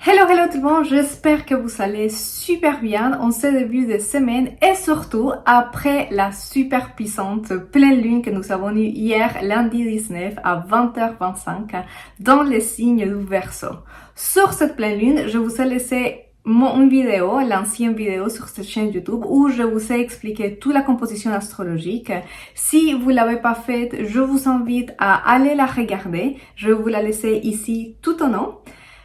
Hello tout le monde, j'espère que vous allez super bien en ce début de semaine et surtout après la super puissante pleine lune que nous avons eue hier lundi 19 à 20h25 dans les signes du Verseau. Sur cette pleine lune, je vous ai laissé une vidéo, l'ancienne vidéo sur cette chaîne YouTube où je vous ai expliqué toute la composition astrologique. Si vous l'avez pas faite, je vous invite à aller la regarder. Je vais vous la laisser ici tout en haut.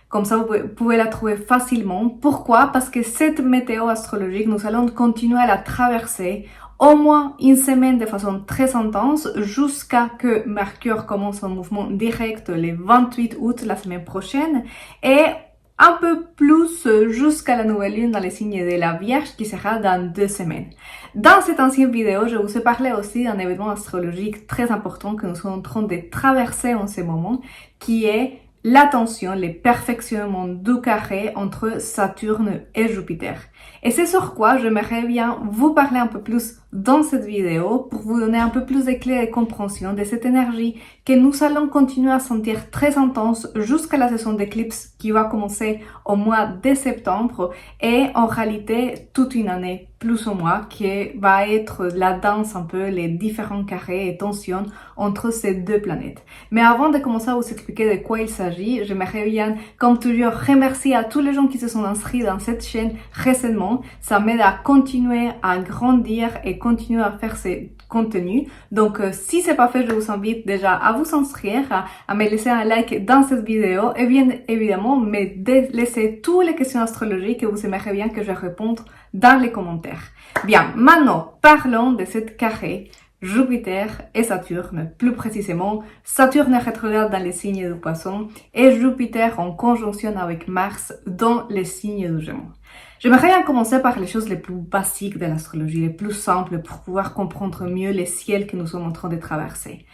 Comme ça, vous pouvez la trouver facilement. Pourquoi? Parce que cette météo astrologique, nous allons continuer à la traverser au moins une semaine de façon très intense jusqu'à que Mercure commence son mouvement direct le 28 août, la semaine prochaine, et un peu plus jusqu'à la nouvelle lune dans les signes de la Vierge qui sera dans 2 semaines. Dans cette ancienne vidéo, je vous ai parlé aussi d'un événement astrologique très important que nous sommes en train de traverser en ce moment, qui est la tension, le perfectionnement du carré entre Saturne et Jupiter. Et c'est sur quoi j'aimerais bien vous parler un peu plus dans cette vidéo pour vous donner un peu plus de clés de compréhension de cette énergie que nous allons continuer à sentir très intense jusqu'à la saison d'éclipse qui va commencer au mois de septembre et en réalité toute une année plus ou moins qui va être la danse un peu les différents carrés et tensions entre ces deux planètes. Mais avant de commencer à vous expliquer de quoi il s'agit, j'aimerais bien, comme toujours, remercier à tous les gens qui se sont inscrits dans cette chaîne récemment. Ça m'aide à continuer à grandir et continuer à faire ces contenus. Donc, si c'est pas fait, je vous invite déjà à vous inscrire, à me laisser un like dans cette vidéo et bien évidemment, me laisser toutes les questions astrologiques que vous aimeriez bien que je réponde dans les commentaires. Bien, maintenant, parlons de cette carré Jupiter et Saturne, plus précisément Saturne rétrograde dans les signes du Poisson et Jupiter en conjonction avec Mars dans les signes du Gémeaux. J'aimerais bien commencer par les choses les plus basiques de l'astrologie, les plus simples pour pouvoir comprendre mieux les ciels que nous sommes en train de traverser.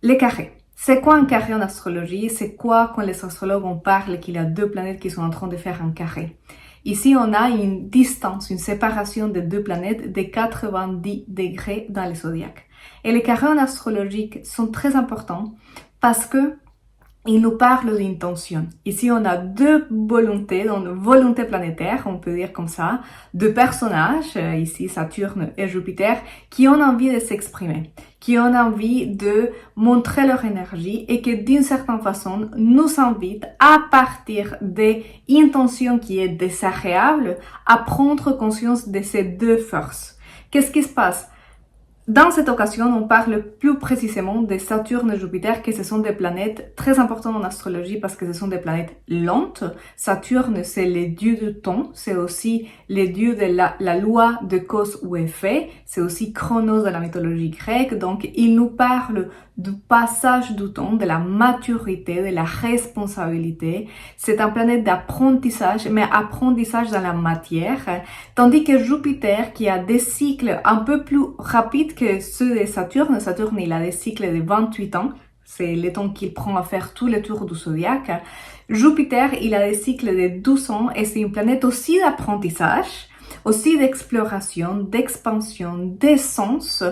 Les carrés. C'est quoi un carré en astrologie? C'est quoi quand les astrologues on parle qu'il y a deux planètes qui sont en train de faire un carré? Ici, on a une distance, une séparation de deux planètes de 90 degrés dans le zodiaque. Et les carrés en astrologie sont très importants parce que ils nous parlent d'intention. Ici, on a deux volontés, donc volonté planétaire, on peut dire comme ça, deux personnages, ici Saturne et Jupiter, qui ont envie de s'exprimer, qui ont envie de montrer leur énergie et qui, d'une certaine façon, nous invitent à partir des intentions qui est désagréable, à prendre conscience de ces deux forces. Qu'est-ce qui se passe? Dans cette occasion, on parle plus précisément de Saturne et Jupiter, que ce sont des planètes très importantes en astrologie parce que ce sont des planètes lentes. Saturne, c'est le dieu du temps, c'est aussi le dieu de la loi de cause ou effet, c'est aussi Chronos de la mythologie grecque, donc il nous parle du passage du temps, de la maturité, de la responsabilité. C'est un planète d'apprentissage, mais apprentissage dans la matière, tandis que Jupiter, qui a des cycles un peu plus rapides que ceux de Saturne, Saturne il a des cycles de 28 ans, c'est le temps qu'il prend à faire tous les tours du zodiaque. Jupiter, il a des cycles de 12 ans et c'est une planète aussi d'apprentissage, aussi d'exploration, d'expansion, d'essence.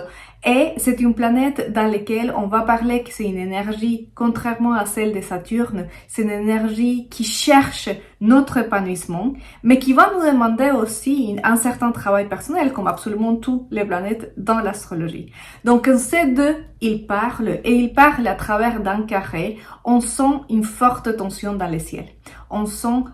Et c'est une planète dans laquelle on va parler que c'est une énergie, contrairement à celle de Saturne, c'est une énergie qui cherche notre épanouissement, mais qui va nous demander aussi un certain travail personnel, comme absolument toutes les planètes dans l'astrologie. Donc ces deux, ils parlent, et ils parlent à travers d'un carré. On sent une forte tension dans le ciel. On sent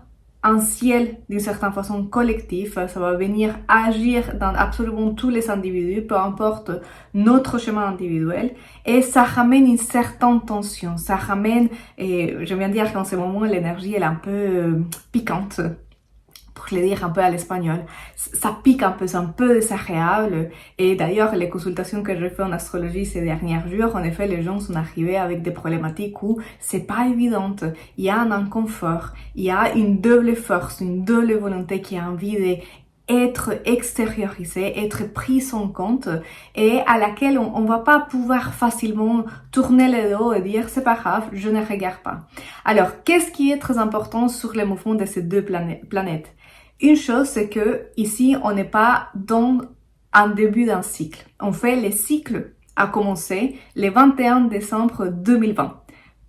un ciel d'une certaine façon collectif, ça va venir agir dans absolument tous les individus, peu importe notre chemin individuel, et ça ramène une certaine tension, ça ramène, et je viens de dire qu'en ce moment l'énergie elle est un peu piquante, pour le dire un peu à l'espagnol, ça pique un peu, c'est un peu désagréable. Et d'ailleurs, les consultations que j'ai fait en astrologie ces derniers jours, en effet, les gens sont arrivés avec des problématiques où c'est pas évident. Il y a un inconfort, il y a une double force, une double volonté qui a envie d'être extériorisée, être prise en compte et à laquelle on va pas pouvoir facilement tourner le dos et dire c'est pas grave, je ne regarde pas. Alors, qu'est-ce qui est très important sur les mouvements de ces deux planètes? Une chose, c'est que ici, on n'est pas dans un début d'un cycle. En fait, le cycle a commencé le 21 décembre 2020.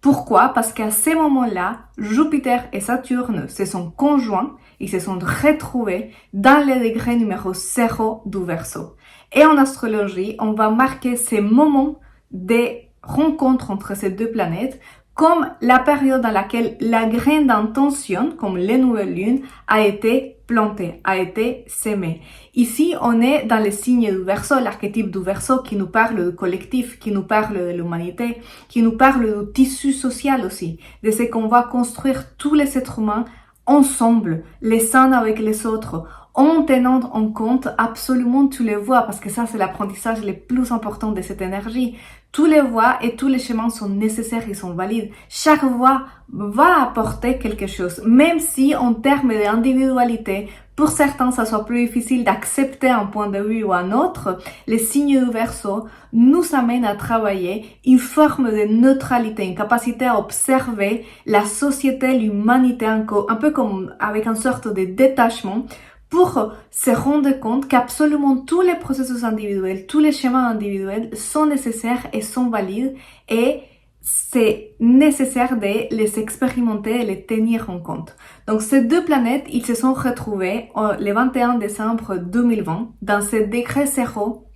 Pourquoi? Parce qu'à ces moments-là, Jupiter et Saturne se sont conjoints, ils se sont retrouvés dans le degré numéro 0 du Verseau. Et en astrologie, on va marquer ces moments de rencontre entre ces deux planètes comme la période dans laquelle la graine d'intention, comme les nouvelles lunes, a été plantée, a été sémée. Ici, on est dans le signe du Verseau, l'archétype du Verseau qui nous parle du collectif, qui nous parle de l'humanité, qui nous parle du tissu social aussi, de ce qu'on va construire tous les êtres humains ensemble, les uns avec les autres, en tenant en compte absolument tous les voies, parce que ça, c'est l'apprentissage le plus important de cette énergie. Tous les voies et tous les chemins sont nécessaires et sont valides. Chaque voie va apporter quelque chose, même si en termes d'individualité, pour certains, ça soit plus difficile d'accepter un point de vue ou un autre, les signes du Verseau nous amènent à travailler une forme de neutralité, une capacité à observer la société, l'humanité, un peu comme avec une sorte de détachement, pour se rendre compte qu'absolument tous les processus individuels, tous les schémas individuels sont nécessaires et sont valides et c'est nécessaire de les expérimenter et les tenir en compte. Donc ces deux planètes, ils se sont retrouvés le 21 décembre 2020 dans ce degré 0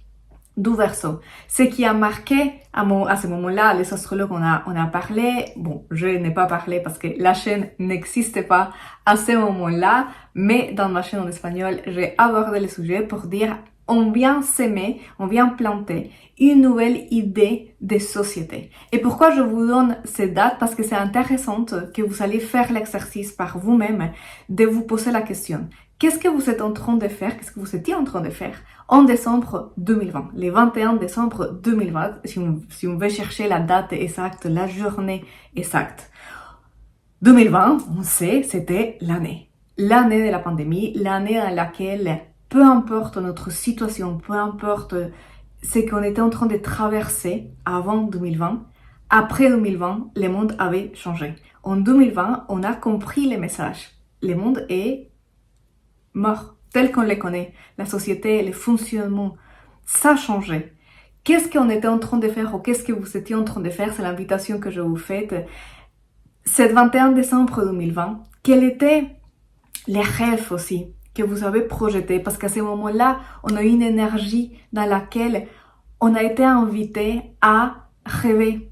du Verseau. Ce qui a marqué à ce moment-là, les astrologues, on a parlé, bon, je n'ai pas parlé parce que la chaîne n'existait pas à ce moment-là, mais dans ma chaîne en espagnol, j'ai abordé le sujet pour dire on vient s'aimer, on vient planter une nouvelle idée de société. Et pourquoi je vous donne ces dates? Parce que c'est intéressant que vous allez faire l'exercice par vous-même de vous poser la question. Qu'est-ce que vous êtes en train de faire? Qu'est-ce que vous étiez en train de faire en décembre 2020, le 21 décembre 2020, si on veut chercher la date exacte, la journée exacte. 2020, on sait, c'était l'année de la pandémie, l'année dans laquelle, peu importe notre situation, peu importe ce qu'on était en train de traverser avant 2020, après 2020, le monde avait changé. En 2020, on a compris les messages. Le monde est mort, tel qu'on les connaît. La société, les fonctionnements, ça a changé. Qu'est-ce qu'on était en train de faire ou qu'est-ce que vous étiez en train de faire? C'est l'invitation que je vous fais. C'est 21 décembre 2020. Quels étaient les rêves aussi que vous avez projetés? Parce qu'à ce moment-là, on a eu une énergie dans laquelle on a été invité à rêver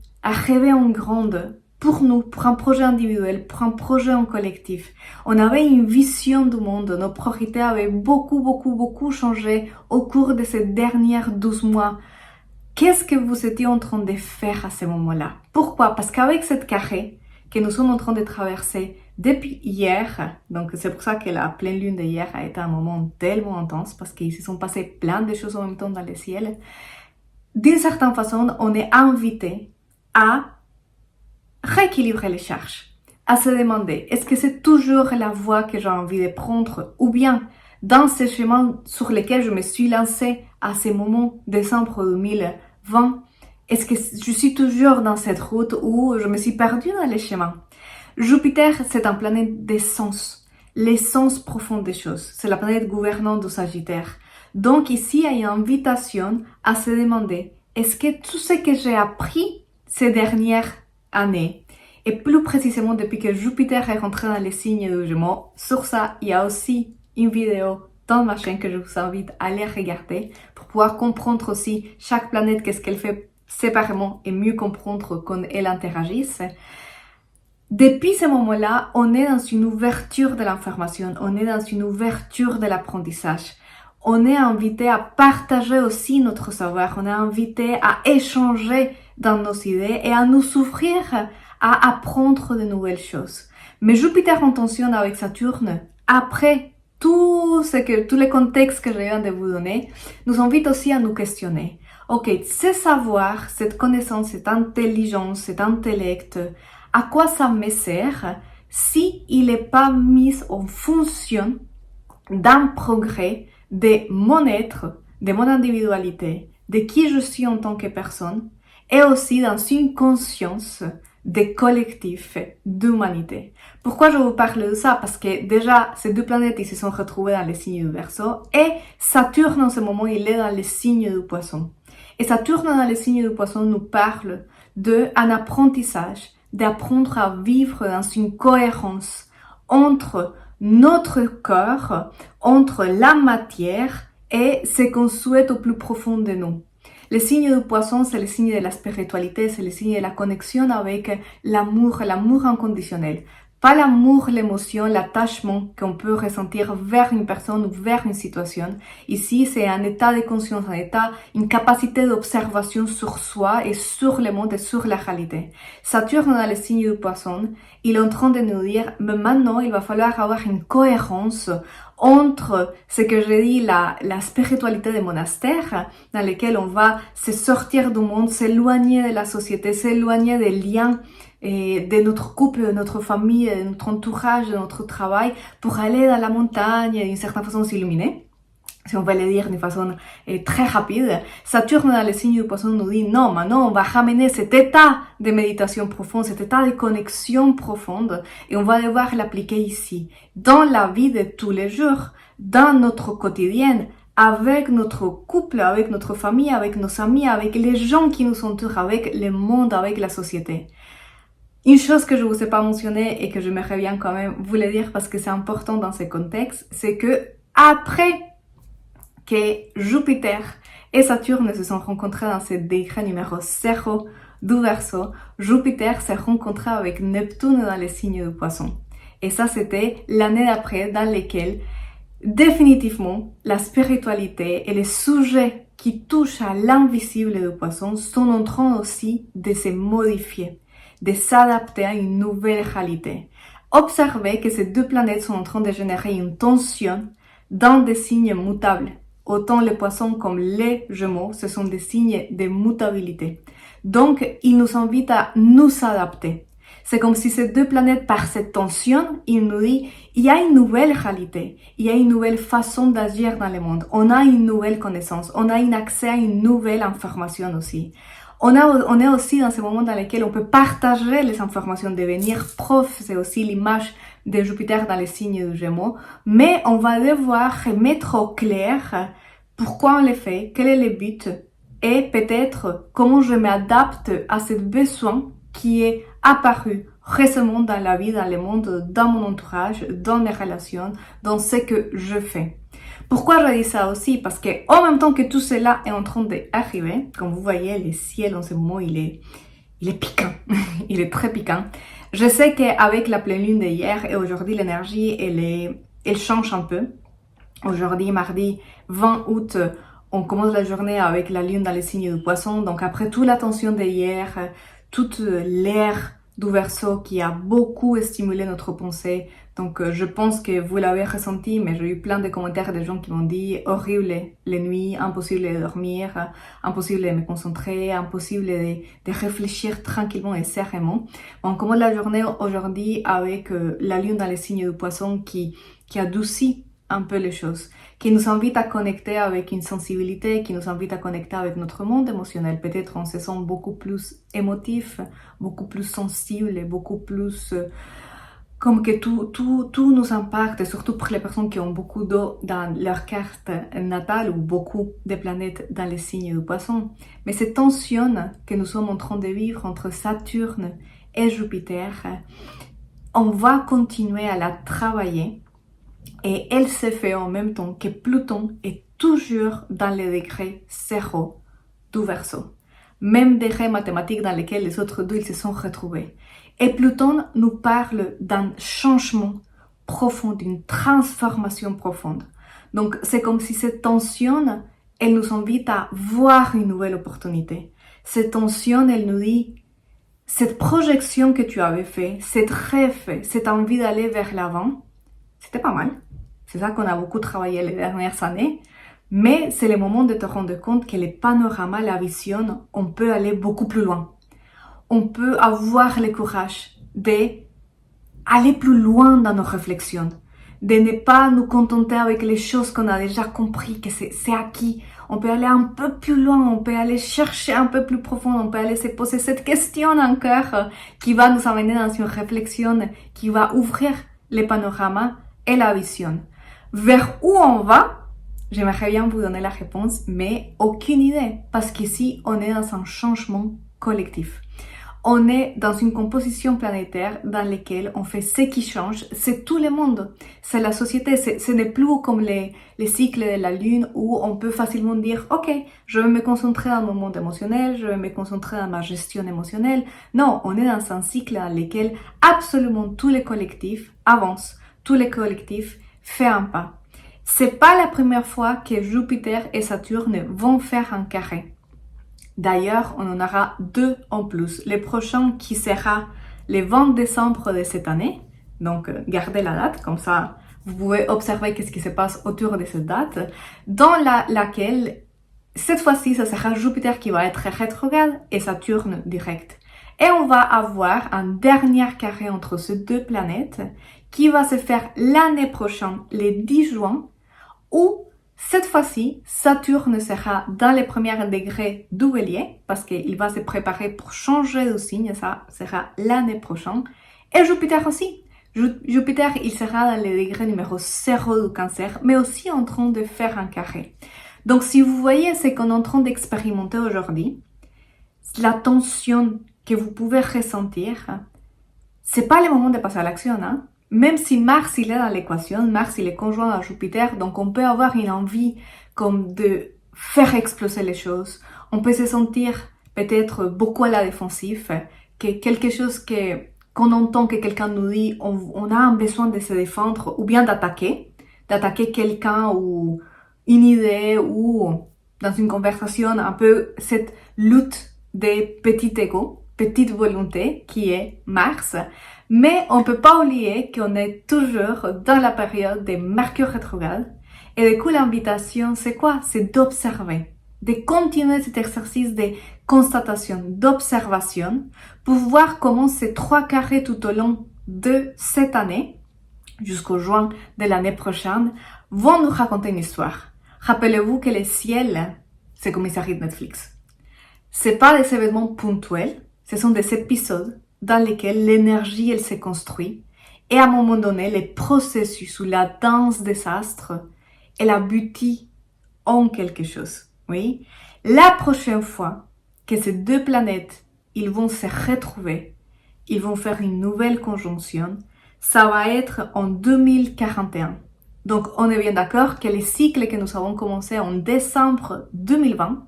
en grande. Pour nous, pour un projet individuel, pour un projet en collectif. On avait une vision du monde, nos priorités avaient beaucoup changé au cours de ces dernières 12 mois. Qu'est-ce que vous étiez en train de faire à ce moment-là? Pourquoi? Parce qu'avec cette carré que nous sommes en train de traverser depuis hier, donc c'est pour ça que la pleine lune d'hier a été un moment tellement intense, parce qu'il se sont passées plein de choses en même temps dans le ciel. D'une certaine façon, on est invité à rééquilibrer les charges, à se demander est-ce que c'est toujours la voie que j'ai envie de prendre ou bien dans ces chemins sur lesquels je me suis lancée à ces moments décembre 2020, est-ce que je suis toujours dans cette route où je me suis perdue dans les chemins? Jupiter, c'est une planète des sens, les sens profonds des choses. C'est la planète gouvernante du Sagittaire. Donc ici, il y a une invitation à se demander est-ce que tout ce que j'ai appris ces dernières années, et plus précisément depuis que Jupiter est rentré dans les signes de Gémeaux, sur ça, il y a aussi une vidéo dans ma chaîne que je vous invite à aller regarder pour pouvoir comprendre aussi chaque planète, qu'est-ce qu'elle fait séparément et mieux comprendre quand elle interagisse. Depuis ce moment-là, on est dans une ouverture de l'information, on est dans une ouverture de l'apprentissage. On est invité à partager aussi notre savoir, on est invité à échanger dans nos idées et à nous ouvrir à apprendre de nouvelles choses. Mais Jupiter en tension avec Saturne, après tous les contextes que je viens de vous donner, nous invite aussi à nous questionner. Ok, ce savoir, cette connaissance, cette intelligence, cet intellect, à quoi ça me sert si il n'est pas mis en fonction d'un progrès de mon être, de mon individualité, de qui je suis en tant que personne, et aussi dans une conscience des collectifs d'humanité. Pourquoi je vous parle de ça? Parce que déjà, ces deux planètes, ils se sont retrouvés dans les signes du Verseau, et Saturne, en ce moment, il est dans les signes du Poisson. Et Saturne, dans les signes du Poisson, nous parle d'un apprentissage, d'apprendre à vivre dans une cohérence entre notre cœur, entre la matière et ce qu'on souhaite au plus profond de nous. Le signe du poisson, c'est le signe de la spiritualité, c'est le signe de la connexion avec l'amour inconditionnel. Pas l'amour, l'émotion, l'attachement qu'on peut ressentir vers une personne ou vers une situation. Ici, c'est un état de conscience, une capacité d'observation sur soi et sur le monde et sur la réalité. Saturne dans le signe du poisson, il est en train de nous dire, mais maintenant, il va falloir avoir une cohérence entre ce que je dis, la spiritualité des monastères, dans lesquels on va se sortir du monde, s'éloigner de la société, s'éloigner des liens de notre couple, de notre famille, de notre entourage, de notre travail, pour aller dans la montagne et d'une certaine façon s'illuminer. Si on va le dire d'une façon très rapide, Saturne dans le signe du poisson nous dit non, maintenant on va ramener cet état de méditation profonde, cet état de connexion profonde, et on va devoir l'appliquer ici, dans la vie de tous les jours, dans notre quotidien, avec notre couple, avec notre famille, avec nos amis, avec les gens qui nous entourent, avec le monde, avec la société. Une chose que je vous ai pas mentionnée et que je j'aimerais bien quand même vous le dire parce que c'est important dans ce contexte, c'est que après que Jupiter et Saturne se sont rencontrés dans ce degré numéro 0 du Verseau, Jupiter s'est rencontré avec Neptune dans le signe du Poisson. Et ça, c'était l'année d'après dans laquelle, définitivement, la spiritualité et les sujets qui touchent à l'invisible du Poisson sont en train aussi de se modifier, de s'adapter à une nouvelle réalité. Observez que ces deux planètes sont en train de générer une tension dans des signes mutables. Autant les poissons comme les Gémeaux, ce sont des signes de mutabilité. Donc, ils nous invitent à nous adapter. C'est comme si ces deux planètes, par cette tension, ils nous disent, il y a une nouvelle réalité, il y a une nouvelle façon d'agir dans le monde, on a une nouvelle connaissance, on a un accès à une nouvelle information aussi. On est aussi dans ce moment dans lequel on peut partager les informations, devenir prof, c'est aussi l'image de Jupiter dans les signes du Gémeaux, mais on va devoir mettre au clair pourquoi on le fait, quel est le but et peut-être comment je m'adapte à ce besoin qui est apparu récemment dans la vie, dans le monde, dans mon entourage, dans mes relations, dans ce que je fais. Pourquoi je dis ça aussi? Parce que en même temps que tout cela est en train d'arriver, comme vous voyez, le ciel en ce moment, il est piquant. Il est très piquant. Je sais qu'avec la pleine lune d'hier et aujourd'hui, l'énergie, elle change un peu. Aujourd'hui, mardi 20 août, on commence la journée avec la lune dans les signes du Poisson. Donc après toute la tension d'hier, toute l'ère du Verseau qui a beaucoup stimulé notre pensée. Donc je pense que vous l'avez ressenti, mais j'ai eu plein de commentaires de gens qui m'ont dit horrible les nuits, impossible de dormir, impossible de me concentrer, impossible de réfléchir tranquillement et sereinement. On commence la journée aujourd'hui avec la lune dans les signes du Poisson qui adoucit un peu les choses, qui nous invite à connecter avec une sensibilité, qui nous invite à connecter avec notre monde émotionnel. Peut-être on se sent beaucoup plus émotif, beaucoup plus sensible et beaucoup plus comme que tout nous impacte, et surtout pour les personnes qui ont beaucoup d'eau dans leur carte natale ou beaucoup de planètes dans les signes du Poisson. Mais cette tension que nous sommes en train de vivre entre Saturne et Jupiter, on va continuer à la travailler. Et elle se fait en même temps que Pluton est toujours dans le degré 0 du Verseau. Même degré mathématique dans lequel les autres deux ils se sont retrouvés. Et Pluton nous parle d'un changement profond, d'une transformation profonde. Donc c'est comme si cette tension, elle nous invite à voir une nouvelle opportunité. Cette tension, elle nous dit, cette projection que tu avais fait, cette rêve, cette envie d'aller vers l'avant, c'était pas mal. C'est ça qu'on a beaucoup travaillé les dernières années. Mais c'est le moment de te rendre compte que le panorama, la vision, on peut aller beaucoup plus loin. On peut avoir le courage d'aller plus loin dans nos réflexions. De ne pas nous contenter avec les choses qu'on a déjà compris, que c'est acquis. On peut aller un peu plus loin, on peut aller chercher un peu plus profond, on peut aller se poser cette question encore qui va nous amener dans une réflexion, qui va ouvrir le panorama et la vision. Vers où on va? J'aimerais bien vous donner la réponse, mais aucune idée, parce qu'ici, on est dans un changement collectif. on est dans une composition planétaire dans laquelle on fait ce qui change, c'est tout le monde, c'est la société, ce n'est plus comme les cycles de la lune où on peut facilement dire ok, je vais me concentrer dans mon monde émotionnel, je vais me concentrer dans ma gestion émotionnelle. Non, on est dans un cycle dans lequel absolument tous les collectifs avancent, tous les collectifs font un pas. C'est pas la première fois que Jupiter et Saturne vont faire un carré. D'ailleurs, on en aura 2 en plus. Le prochain qui sera le 20 décembre de cette année. Donc, gardez la date, comme ça, vous pouvez observer qu'est-ce qui se passe autour de cette date. Dans laquelle, cette fois-ci, ce sera Jupiter qui va être rétrograde et Saturne direct. Et on va avoir un dernier carré entre ces 2 planètes qui va se faire l'année prochaine, le 10 juin, où cette fois-ci, Saturne sera dans les premiers degrés du Bélier, parce qu'il va se préparer pour changer de signe, ça sera l'année prochaine. Et Jupiter aussi. Jupiter, il sera dans le degré numéro 0 du Cancer, mais aussi en train de faire un carré. Donc, si vous voyez ce qu'on est en train d'expérimenter aujourd'hui, la tension que vous pouvez ressentir, c'est pas le moment de passer à l'action, hein. Même si Mars il est dans l'équation, Mars il est conjoint à Jupiter, donc on peut avoir une envie comme de faire exploser les choses. On peut se sentir peut-être beaucoup à la défensive, que quelque chose qu'on entend que quelqu'un nous dit, on a un besoin de se défendre ou bien d'attaquer quelqu'un ou une idée ou dans une conversation un peu cette lutte des petits égos, petite volonté qui est Mars. Mais on ne peut pas oublier qu'on est toujours dans la période de Mercure rétrograde. Et du coup, l'invitation, c'est quoi? C'est d'observer, de continuer cet exercice de constatation, d'observation, pour voir comment ces 3 carrés tout au long de cette année, jusqu'au juin de l'année prochaine, vont nous raconter une histoire. Rappelez-vous que le ciel, c'est comme une série de Netflix. C'est pas des événements ponctuels, ce sont des épisodes dans lesquels l'énergie, elle se construit. Et à un moment donné, les processus ou la danse des astres, elle aboutit en quelque chose. Oui. La prochaine fois que ces 2 planètes, ils vont se retrouver, ils vont faire une nouvelle conjonction, ça va être en 2041. Donc, on est bien d'accord que les cycles que nous avons commencé en décembre 2020,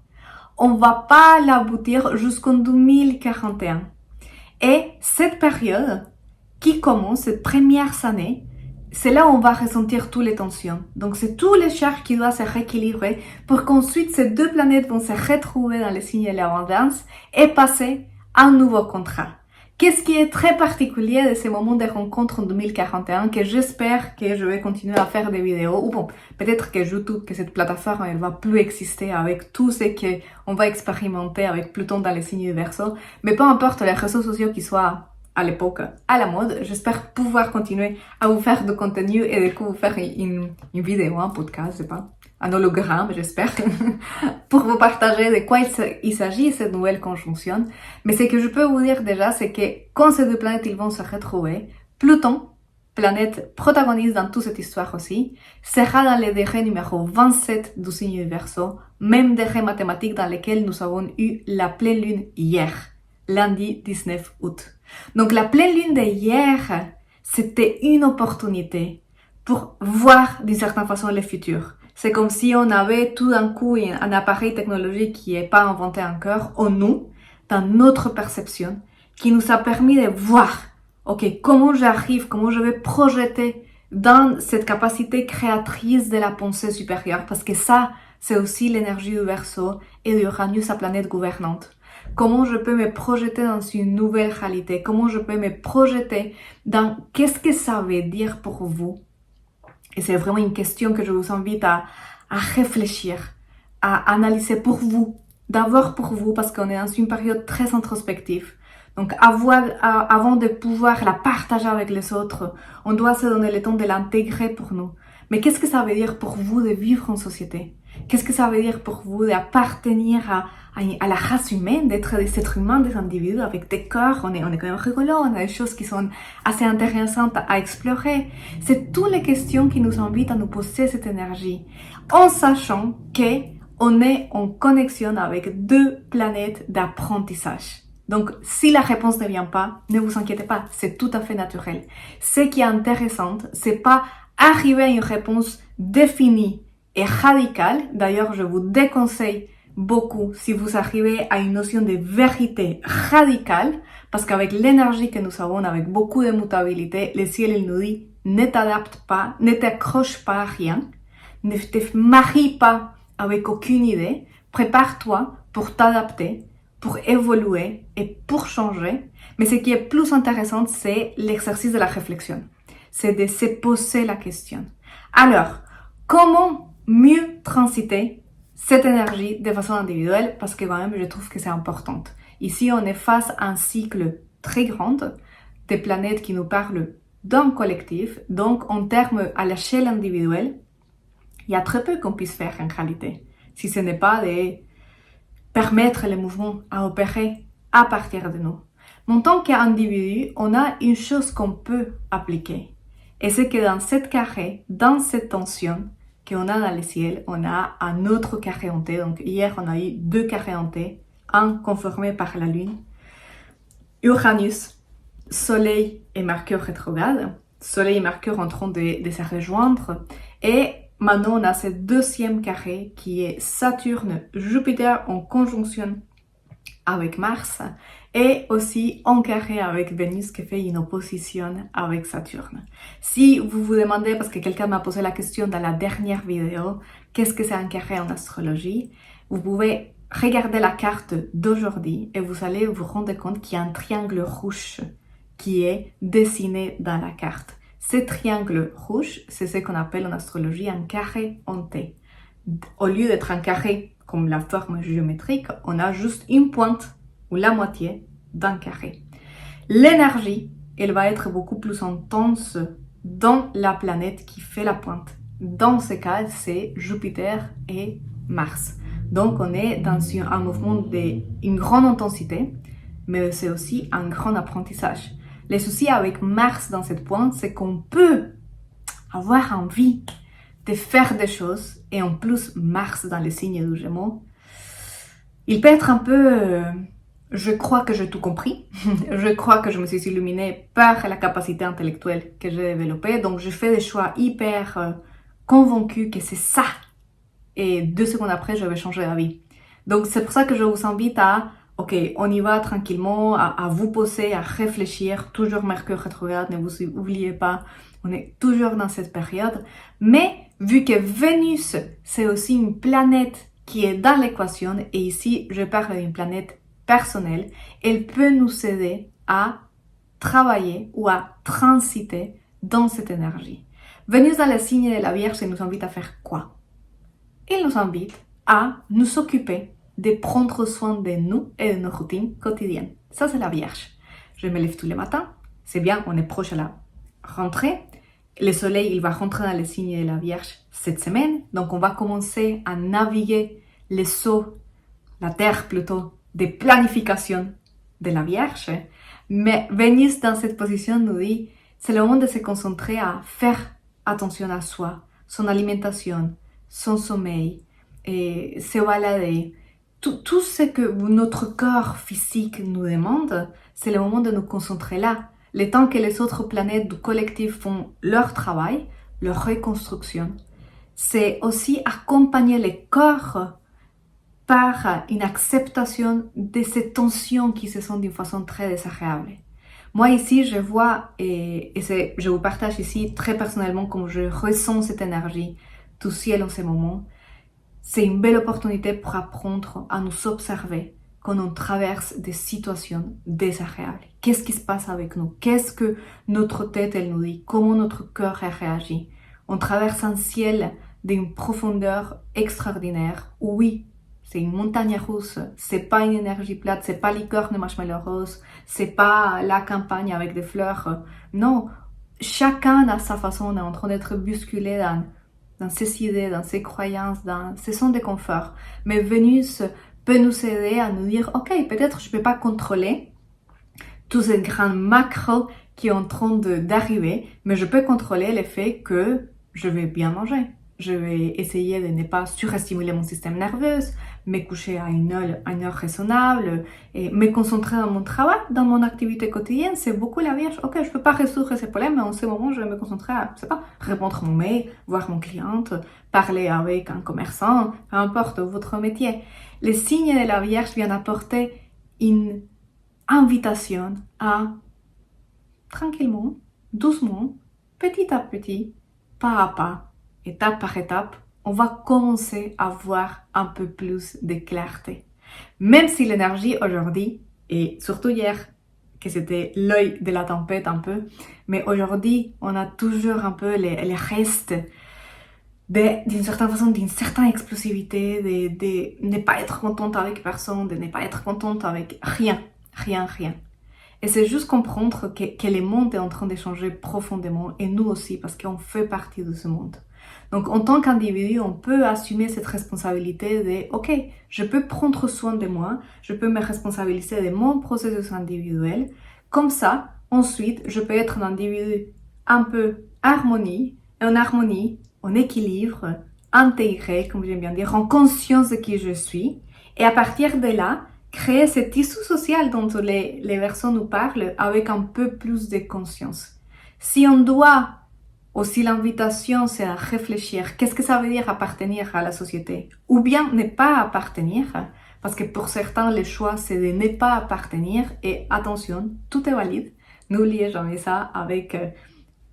on va pas l'aboutir jusqu'en 2041. Et cette période qui commence, cette première année, c'est là où on va ressentir toutes les tensions. Donc c'est tous les chars qui doivent se rééquilibrer pour qu'ensuite ces 2 planètes vont se retrouver dans le signe de l'abondance et passer un nouveau contrat. Qu'est-ce qui est très particulier de ces moments de rencontre en 2041 que j'espère que je vais continuer à faire des vidéos, ou bon, peut-être que YouTube, que cette plateforme, elle va plus exister avec tout ce qu'on va expérimenter avec Pluton dans les signes du Verseau, mais peu importe les réseaux sociaux qui soient à l'époque à la mode, j'espère pouvoir continuer à vous faire du contenu et du coup vous faire une vidéo, un podcast, je sais pas, un hologramme, j'espère, pour vous partager de quoi il s'agit, cette nouvelle conjonction. Mais ce que je peux vous dire déjà, c'est que quand ces 2 planètes ils vont se retrouver, Pluton, planète protagoniste dans toute cette histoire aussi, sera dans le degré numéro 27 du signe du Verseau, même degré mathématique dans lequel nous avons eu la pleine lune hier, lundi 19 août. Donc la pleine lune d'hier, c'était une opportunité pour voir d'une certaine façon le futur. C'est comme si on avait tout d'un coup un appareil technologique qui n'est pas inventé encore en nous, dans notre perception, qui nous a permis de voir, ok, comment j'arrive, comment je vais projeter dans cette capacité créatrice de la pensée supérieure, parce que ça, c'est aussi l'énergie du Verseau et d'Uranus, sa planète gouvernante. Comment je peux me projeter dans une nouvelle réalité, comment je peux me projeter dans qu'est-ce que ça veut dire pour vous. Et c'est vraiment une question que je vous invite à réfléchir, à analyser pour vous, d'abord pour vous, parce qu'on est dans une période très introspective. Donc, avant de pouvoir la partager avec les autres, on doit se donner le temps de l'intégrer pour nous. Mais qu'est-ce que ça veut dire pour vous de vivre en société? Qu'est-ce que ça veut dire pour vous d'appartenir à la race humaine, d'être des êtres humains, des individus avec des corps? On est quand même rigolo, on a des choses qui sont assez intéressantes à explorer. C'est toutes les questions qui nous invitent à nous poser cette énergie, en sachant qu'on est en connexion avec 2 planètes d'apprentissage. Donc, si la réponse ne vient pas, ne vous inquiétez pas, c'est tout à fait naturel. Ce qui est intéressant, c'est pas arriver à une réponse définie et radicale. D'ailleurs, je vous déconseille beaucoup si vous arrivez à une notion de vérité radicale, parce qu'avec l'énergie que nous avons, avec beaucoup de mutabilité, le ciel, il nous dit, ne t'adapte pas, ne t'accroche pas à rien, ne te marie pas avec aucune idée, prépare-toi pour t'adapter, pour évoluer et pour changer. Mais ce qui est plus intéressant, c'est l'exercice de la réflexion. C'est de se poser la question. Alors, comment mieux transiter cette énergie de façon individuelle? Parce que quand même, je trouve que c'est important. Ici, on est face à un cycle très grand des planètes qui nous parlent d'un collectif. Donc, en termes à l'échelle individuelle, il y a très peu qu'on puisse faire en réalité. Si ce n'est pas de permettre les mouvements à opérer à partir de nous. Mais en tant qu'individu, on a une chose qu'on peut appliquer. Et c'est que dans cette carré, dans cette tension qu'on a dans le ciel, on a un autre carré hanté. Donc hier, on a eu 2 carrés hantés, un conformé par la Lune, Uranus, Soleil et Mercure rétrograde. Soleil et Mercure en train de se rejoindre. Et maintenant, on a ce deuxième carré qui est Saturne-Jupiter en conjonction avec Mars et aussi en carré avec Vénus qui fait une opposition avec Saturne. Si vous vous demandez, parce que quelqu'un m'a posé la question dans la dernière vidéo, qu'est-ce que c'est un carré en astrologie, vous pouvez regarder la carte d'aujourd'hui et vous allez vous rendre compte qu'il y a un triangle rouge qui est dessiné dans la carte. Ce triangle rouge, c'est ce qu'on appelle en astrologie un carré hanté. Au lieu d'être un carré comme la forme géométrique, on a juste une pointe ou la moitié d'un carré. L'énergie, elle va être beaucoup plus intense dans la planète qui fait la pointe. Dans ce cas, c'est Jupiter et Mars. Donc, on est dans un mouvement d'une grande intensité, mais c'est aussi un grand apprentissage. Le souci avec Mars dans cette pointe, c'est qu'on peut avoir envie de faire des choses, et en plus Mars dans le signe du Gémeaux, il peut être un peu je crois que j'ai tout compris, je crois que je me suis illuminée par la capacité intellectuelle que j'ai développée, donc je fais des choix hyper convaincus que c'est ça, et 2 secondes après je vais changer d'avis. Donc c'est pour ça que je vous invite à ok, on y va tranquillement, à vous poser, à réfléchir, toujours Mercure rétrograde, ne vous oubliez pas, on est toujours dans cette période. Mais vu que Vénus, c'est aussi une planète qui est dans l'équation, et ici je parle d'une planète personnelle, elle peut nous aider à travailler ou à transiter dans cette énergie. Vénus dans le signe de la Vierge, elle nous invite à faire quoi? Elle nous invite à nous occuper de prendre soin de nous et de nos routines quotidiennes. Ça, c'est la Vierge. Je me lève tous les matins. C'est bien, on est proche de la rentrée. Le soleil, il va rentrer dans le signe de la Vierge cette semaine. Donc, on va commencer à naviguer les sauts, la Terre plutôt, des planifications de la Vierge. Mais Vénus, dans cette position, nous dit, c'est le moment de se concentrer à faire attention à soi, son alimentation, son sommeil, et se balader. Tout ce que notre corps physique nous demande, c'est le moment de nous concentrer là. Le temps que les autres planètes du collectif font leur travail, leur reconstruction, c'est aussi accompagner les corps par une acceptation de ces tensions qui se sont d'une façon très désagréable. Moi ici, je vois, et je vous partage ici très personnellement comment je ressens cette énergie du ciel en ce moment. C'est une belle opportunité pour apprendre à nous observer quand on traverse des situations désagréables. Qu'est-ce qui se passe avec nous? Qu'est-ce que notre tête, elle nous dit? Comment notre cœur réagit? On traverse un ciel d'une profondeur extraordinaire. Oui, c'est une montagne russe. C'est pas une énergie plate. C'est pas licorne marshmallow rose. C'est pas la campagne avec des fleurs. Non, chacun à sa façon, on est en train d'être bousculé dans ses idées, dans ses croyances, dans ses zones de confort. Mais Vénus peut nous aider à nous dire, ok, peut-être je ne peux pas contrôler tout ce grand macro qui est en train d'arriver, mais je peux contrôler le fait que je vais bien manger, je vais essayer de ne pas surestimuler mon système nerveux, me coucher à une heure raisonnable, et me concentrer dans mon travail, dans mon activité quotidienne. C'est beaucoup la Vierge. Ok, je peux pas résoudre ces problèmes, mais en ce moment, je vais me concentrer à, je sais pas, répondre à mon mail, voir mon client, parler avec un commerçant, peu importe votre métier. Les signes de la Vierge viennent apporter une invitation à tranquillement, doucement, petit à petit, pas à pas, étape par étape, on va commencer à voir un peu plus de clarté. Même si l'énergie aujourd'hui, et surtout hier, que c'était l'œil de la tempête un peu, mais aujourd'hui, on a toujours un peu les restes d'une certaine façon, d'une certaine explosivité, de ne pas être contente avec personne, de ne pas être contente avec rien. Et c'est juste comprendre que le monde est en train de changer profondément, et nous aussi, parce qu'on fait partie de ce monde. Donc, en tant qu'individu, on peut assumer cette responsabilité de, ok, je peux prendre soin de moi, je peux me responsabiliser de mon processus individuel. Comme ça, ensuite, je peux être un individu un peu en harmonie, en équilibre, intégré, comme j'aime bien dire, en conscience de qui je suis. Et à partir de là, créer ce tissu social dont les versos nous parlent avec un peu plus de conscience. Si on doit, aussi l'invitation, c'est à réfléchir, qu'est-ce que ça veut dire appartenir à la société? Ou bien ne pas appartenir, parce que pour certains, le choix, c'est de ne pas appartenir. Et attention, tout est valide. N'oubliez jamais ça avec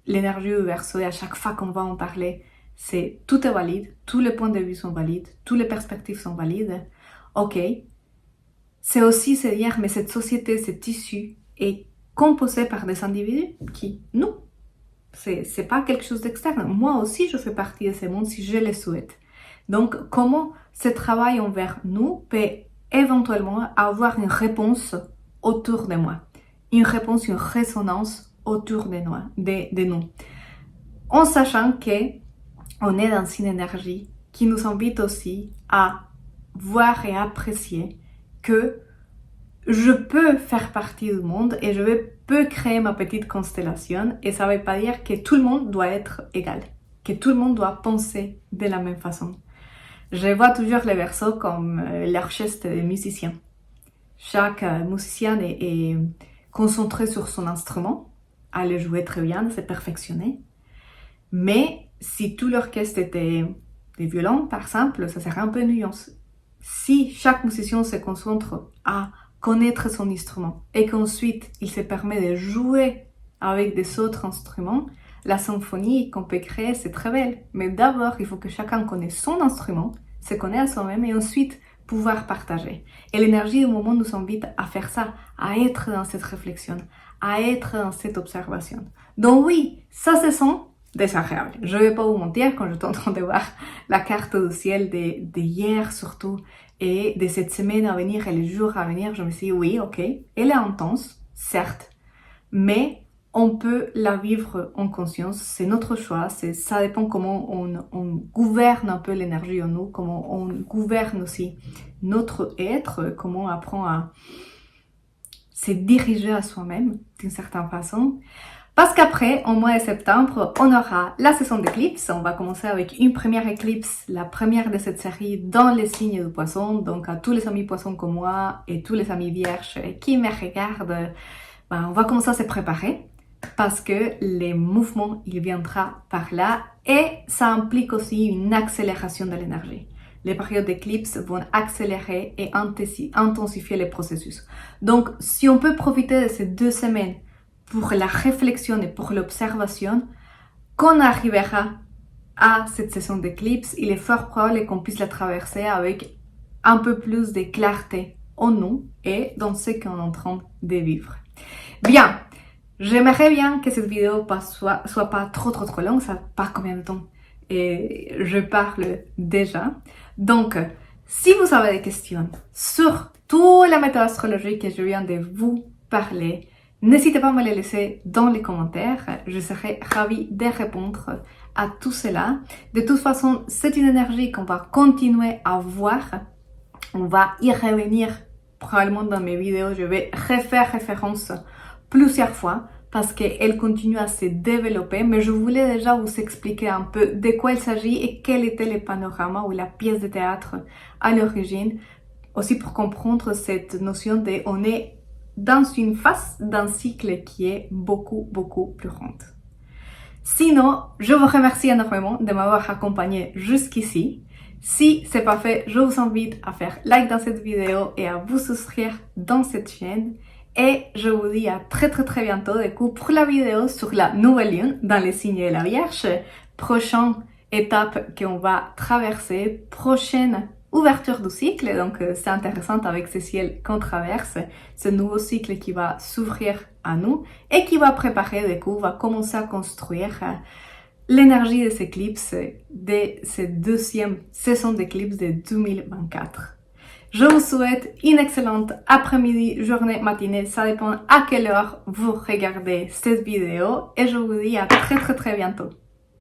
l'énergie du verso, et à chaque fois qu'on va en parler, tout est valide, tous les points de vue sont valides, toutes les perspectives sont valides. Ok. C'est aussi se dire, mais cette société, ce tissu est composé par des individus qui, nous, c'est pas quelque chose d'externe. Moi aussi, je fais partie de ce monde si je le souhaite. Donc, comment ce travail envers nous peut éventuellement avoir une réponse autour de moi, une réponse, une résonance autour de nous, en sachant que on est dans une énergie qui nous invite aussi à voir et apprécier que je peux faire partie du monde et je peux créer ma petite constellation, et ça ne veut pas dire que tout le monde doit être égal, que tout le monde doit penser de la même façon. Je vois toujours les versos comme l'orchestre des musiciens. Chaque musicien est concentré sur son instrument, à le jouer très bien, c'est perfectionné. Mais si tout l'orchestre était des violons, par exemple, ça serait un peu nuance. Si chaque musicien se concentre à connaître son instrument et qu'ensuite il se permet de jouer avec des autres instruments, la symphonie qu'on peut créer, c'est très belle. Mais d'abord, il faut que chacun connaisse son instrument, se connaisse à soi-même, et ensuite pouvoir partager. Et l'énergie du moment nous invite à faire ça, à être dans cette réflexion, à être dans cette observation. Donc oui, ça se sent désagréable. Je vais pas vous mentir, quand j'étais en train de voir la carte du ciel de hier surtout, et de cette semaine à venir et les jours à venir, je me suis dit, oui, ok, elle est intense, certes, mais on peut la vivre en conscience, c'est notre choix, ça dépend comment on gouverne un peu l'énergie en nous, comment on gouverne aussi notre être, comment on apprend à se diriger à soi-même d'une certaine façon. Parce qu'après, au mois de septembre, on aura la saison d'éclipse. On va commencer avec une première éclipse, la première de cette série dans les signes du poisson. Donc à tous les amis poissons comme moi et tous les amis vierges qui me regardent, on va commencer à se préparer parce que les mouvements, il viendra par là, et ça implique aussi une accélération de l'énergie. Les périodes d'éclipse vont accélérer et intensifier les processus. Donc si on peut profiter de ces 2 semaines pour la réflexion et pour l'observation, quand on arrivera à cette saison d'éclipse, il est fort probable qu'on puisse la traverser avec un peu plus de clarté en nous et dans ce qu'on est en train de vivre. Bien, j'aimerais bien que cette vidéo soit pas trop longue, ça part combien de temps et je parle déjà. Donc, si vous avez des questions sur toute la méthode astrologique que je viens de vous parler, n'hésitez pas à me les laisser dans les commentaires, je serai ravie de répondre à tout cela. De toute façon, c'est une énergie qu'on va continuer à voir. On va y revenir probablement dans mes vidéos, je vais refaire référence plusieurs fois parce qu'elle continue à se développer, mais je voulais déjà vous expliquer un peu de quoi il s'agit et quel était le panorama ou la pièce de théâtre à l'origine, aussi pour comprendre cette notion de on est dans une phase d'un cycle qui est beaucoup plus grande. Sinon, je vous remercie énormément de m'avoir accompagné jusqu'ici. Si c'est pas fait, je vous invite à faire like dans cette vidéo et à vous souscrire dans cette chaîne. Et je vous dis à très bientôt du coup pour la vidéo sur la nouvelle lune dans les signes de la Vierge. Prochaine étape qu'on va traverser, prochaine ouverture du cycle. Donc c'est intéressant avec ce ciel qu'on traverse, ce nouveau cycle qui va s'ouvrir à nous et qui va préparer du coup, va commencer à construire l'énergie de ces éclipses de cette deuxième saison d'éclipse de 2024. Je vous souhaite une excellente après-midi, journée, matinée, ça dépend à quelle heure vous regardez cette vidéo et je vous dis à très bientôt.